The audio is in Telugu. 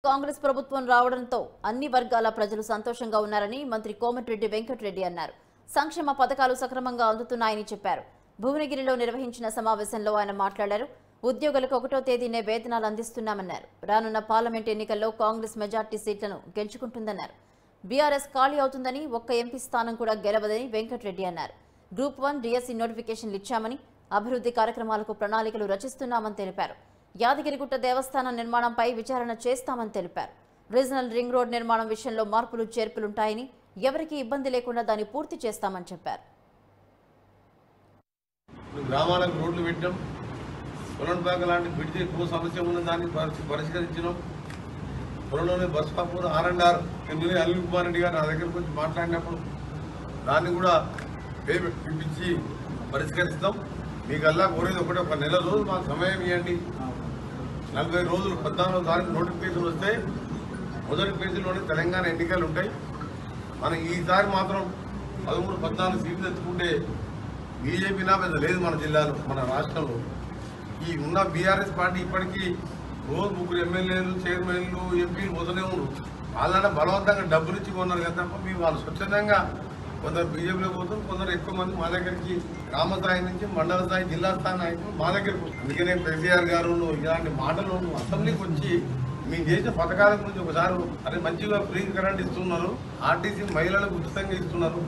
కాంగ్రెస్ ప్రభుత్వం రావడంతో అన్ని వర్గాల ప్రజలు సంతోషంగా ఉన్నారని మంత్రి కోమటిరెడ్డి వెంకటరెడ్డి అన్నారు. సంక్షేమ పథకాలు సక్రమంగా అందుతున్నాయని చెప్పారు. భువనగిరిలో నిర్వహించిన సమావేశంలో ఆయన మాట్లాడారు. ఉద్యోగులకు 1వ తేదీనే వేతనాలు అందిస్తున్నామన్నారు. రానున్న పార్లమెంట్ ఎన్నికల్లో కాంగ్రెస్ మెజార్టీ సీట్లను గెలుచుకుంటుందన్నారు. బీఆర్ఎస్ ఖాళీ అవుతుందని ఒక్క ఎంపీ స్థానం కూడా గెలవదని వెంకటరెడ్డి అన్నారు. గ్రూప్ 1 డిఎస్సి నోటిఫికేషన్లు ఇచ్చామని, అభివృద్ధి కార్యక్రమాలకు ప్రణాళికలు రచిస్తున్నామని తెలిపారు. యాదగిరిగుట్ట దేవస్థానం నిర్మాణంపై విచారణ చేస్తామని తెలిపారు. రీజనల్ రింగ్ రోడ్ నిర్మాణం విషయంలో మార్పులు చేర్పులుంటాయని, ఎవరికీ ఇబ్బంది లేకుండా దాన్ని పూర్తి చేస్తామని చెప్పారు. గ్రామాలకు రోడ్లు పెట్టాం, పొలంపాక లాంటి బిడ్జి ఎక్కువ సమస్య ఉన్న దాన్ని పరిష్కరించినాం. పొలంలోనే bus stop R&R Anil Kumar Reddy గారు నా దగ్గరకు వచ్చి మాట్లాడినప్పుడు దాన్ని కూడా పిలిపించి పరిష్కరిస్తాం. మీకల్లా కోరేది ఒకటే, ఒక నెల రోజులు మాకు సమయం ఇవ్వండి. 40 రోజులు 14వ తారీఖు నోటిఫికేషన్ వస్తే మొదటి పేజీలోనే తెలంగాణ ఎన్నికలు ఉంటాయి. మనం ఈసారి మాత్రం 13-14 సీట్లు తెచ్చుకుంటే బీజేపీ నా పెద్ద లేదు మన జిల్లాలో, మన రాష్ట్రంలో. ఈ ఉన్న బీఆర్ఎస్ పార్టీ ఇప్పటికీ రోజు 3 ఎమ్మెల్యేలు, చైర్మన్లు, ఎంపీలు పోతూనే ఉన్నారు. వాళ్ళంటే బలవంతంగా డబ్బులు ఇచ్చి కొన్నారు కదా తప్ప మీ వాళ్ళు స్వచ్ఛందంగా కొందరు బీజేపీలో పోతారు, కొందరు ఎక్కువ మంది మా దగ్గరికి గ్రామ స్థాయి నుంచి మండల స్థాయి, జిల్లా స్థాయి నాయకులు మా దగ్గరికి. అందుకనే కేసీఆర్ గారు ఇలాంటి మాటలు అసెంబ్లీకి వచ్చి మేము చేసిన పథకాల గురించి ఒకసారి అదే మంచిగా ఫ్రీ కరెంట్ ఇస్తున్నారు, ఆర్టీసీ మహిళలకు ఉచితంగా ఇస్తున్నారు.